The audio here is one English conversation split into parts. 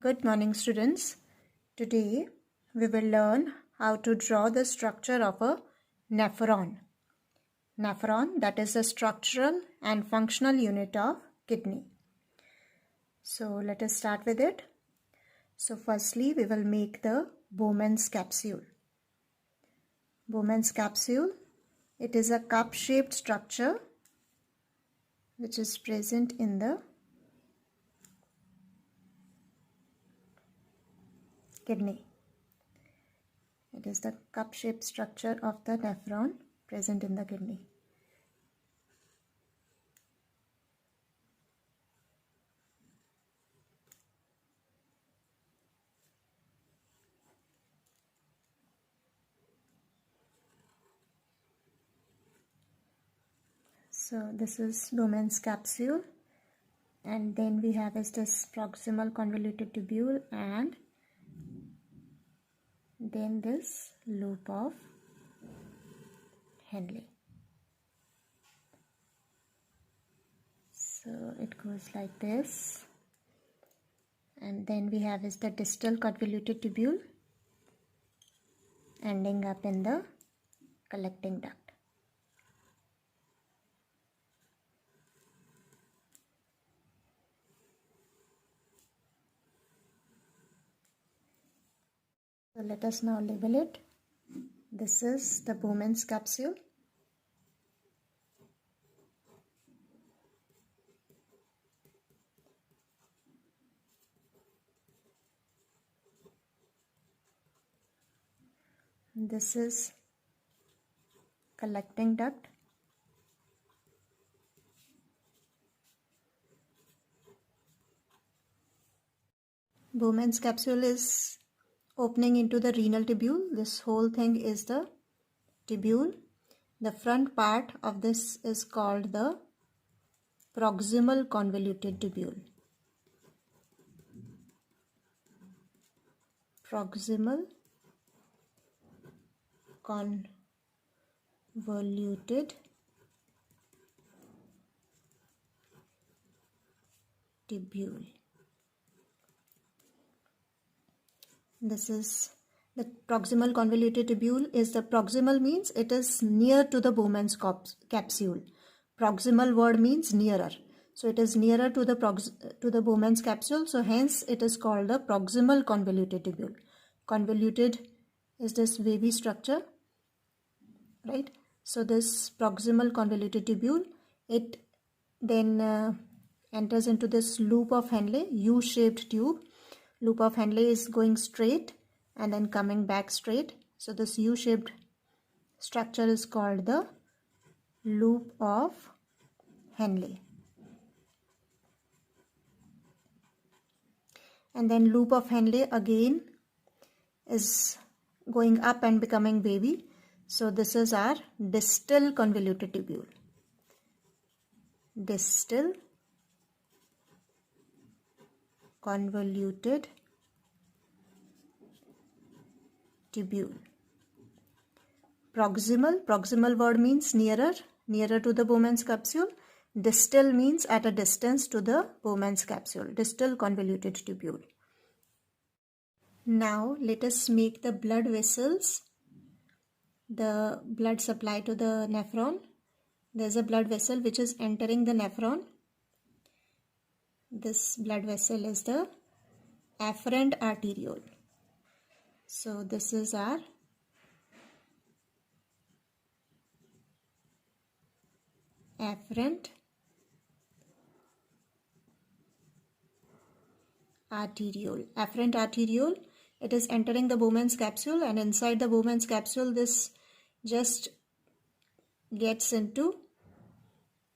Good morning, students. Today we will learn how to draw the structure of a nephron. Nephron, that is the structural and functional unit of kidney. So let us start with it. So firstly we will make the Bowman's capsule. Bowman's capsule, it is a cup-shaped structure which is present in the kidney. It is the cup-shaped structure of the nephron present in the kidney. So this is Bowman's capsule, and then we have this proximal convoluted tubule and then this loop of Henle. So it goes like this, and then we have the distal convoluted tubule ending up in the collecting duct. So let us now label it. This is the Bowman's capsule. This is collecting duct. Bowman's capsule is opening into the renal tubule. This whole thing is the tubule. The front part of this is called the proximal convoluted tubule. Proximal convoluted tubule. This is the proximal convoluted tubule. Is the proximal means it is near to the Bowman's capsule. Proximal word means nearer. So it is nearer to the Bowman's capsule. So hence it is called the proximal convoluted tubule. Convoluted is this wavy structure, right? So this proximal convoluted tubule, it then enters into this loop of Henle, U-shaped tube. Loop of Henle is going straight and then coming back straight. So this U-shaped structure is called the loop of Henle. And then loop of Henle again is going up and becoming wavy. So this is our distal convoluted tubule. Distal convoluted tubule. Proximal word means nearer to the Bowman's capsule. Distal means at a distance to the Bowman's capsule. Distal convoluted tubule. Now let us make the blood vessels. The blood supply to the nephron. There is a blood vessel which is entering the nephron. This blood vessel is the afferent arteriole. So this is our afferent arteriole. Afferent arteriole, it is entering the Bowman's capsule, and inside the Bowman's capsule this just gets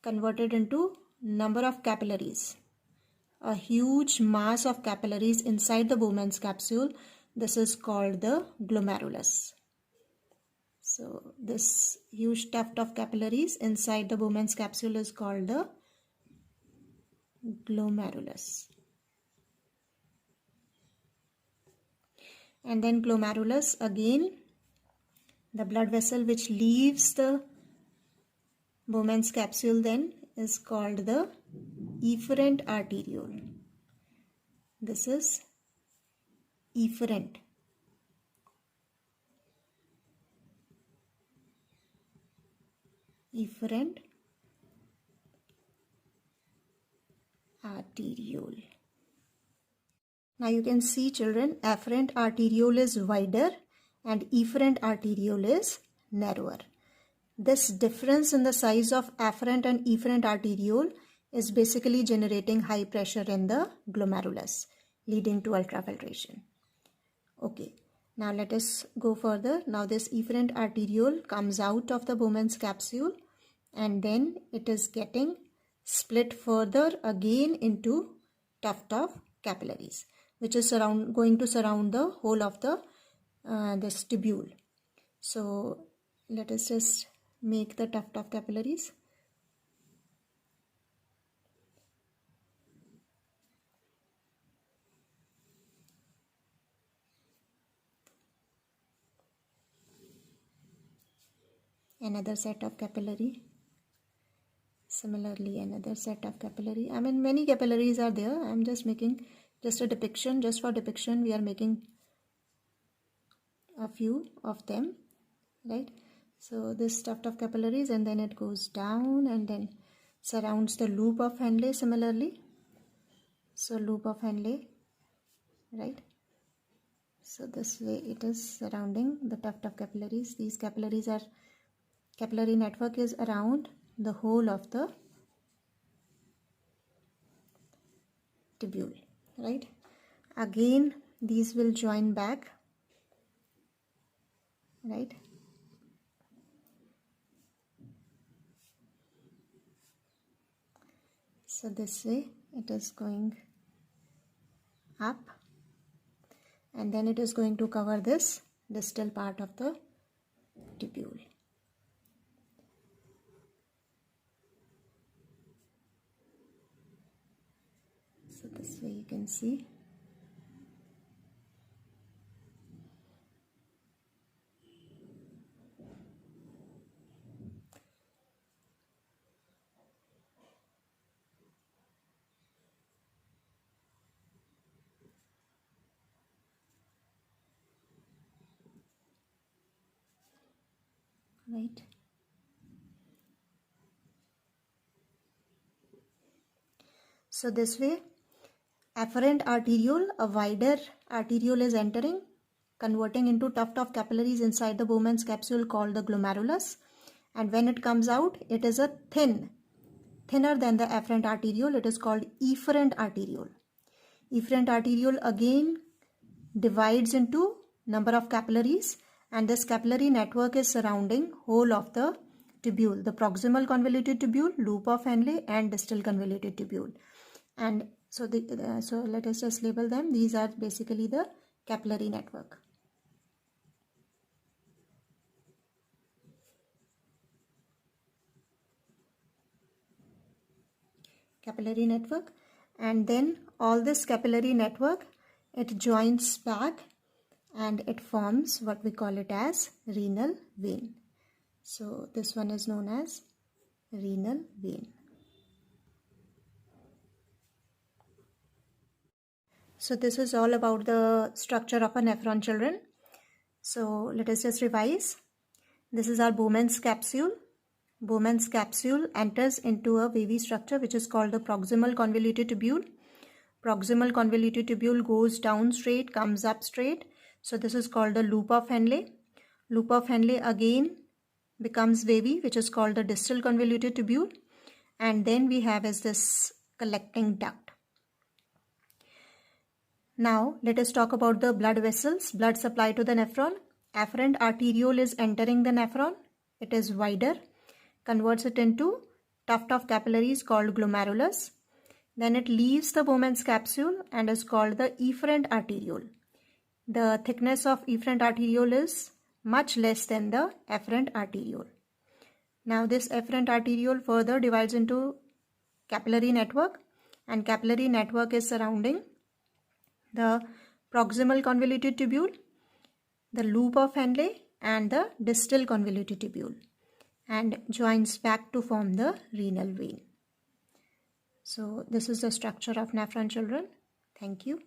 converted into number of capillaries. A huge mass of capillaries inside the Bowman's capsule. This is called the glomerulus. So this huge tuft of capillaries inside the Bowman's capsule is called the glomerulus. And then glomerulus, again the blood vessel which leaves the Bowman's capsule then is called the efferent arteriole. This is efferent. Efferent arteriole. Now you can see, children, afferent arteriole is wider and efferent arteriole is narrower. This difference in the size of afferent and efferent arteriole is basically generating high pressure in the glomerulus, leading to ultrafiltration. Okay, now let us go further. Now this efferent arteriole comes out of the Bowman's capsule and then it is getting split further again into tuft of capillaries, which is going to surround the whole of the this tubule. So let us just make the tuft of capillaries. Another set of capillary. Similarly, another set of capillary. I mean, many capillaries are there. I am just making just a depiction. Just for depiction, we are making a few of them, right? So this tuft of capillaries, and then it goes down and then surrounds the loop of Henle similarly. So loop of Henle, right? So this way it is surrounding the tuft of capillaries. These capillaries are, capillary network is around the whole of the tubule, right? Again these will join back, right? So this way it is going up and then it is going to cover this distal part of the tubule. So this way you can see. Right. So this way, afferent arteriole, a wider arteriole is entering, converting into tuft of capillaries inside the Bowman's capsule called the glomerulus. And when it comes out, it is a thinner than the afferent arteriole. It is called efferent arteriole. Efferent arteriole again divides into number of capillaries, and this capillary network is surrounding whole of the tubule, the proximal convoluted tubule, loop of Henle, and distal convoluted tubule. And so so let us just label them. These are basically the capillary network. Capillary network, and then all this capillary network, it joins back and it forms what we call it as renal vein. So this one is known as renal vein. So this is all about the structure of a nephron, children. So let us just revise. This is our Bowman's capsule. Bowman's capsule enters into a wavy structure which is called the proximal convoluted tubule. Proximal convoluted tubule goes down straight, comes up straight. So this is called the loop of Henle. Loop of Henle again becomes wavy, which is called the distal convoluted tubule. And then we have is this collecting duct. Now let us talk about the blood vessels, blood supply to the nephron. Afferent arteriole is entering the nephron. It is wider, converts it into tuft of capillaries called glomerulus. Then it leaves the Bowman's capsule and is called the efferent arteriole. The thickness of efferent arteriole is much less than the afferent arteriole. Now this afferent arteriole further divides into capillary network, and capillary network is surrounding the proximal convoluted tubule, the loop of Henle, and the distal convoluted tubule, and joins back to form the renal vein. So this is the structure of nephron, children. Thank you.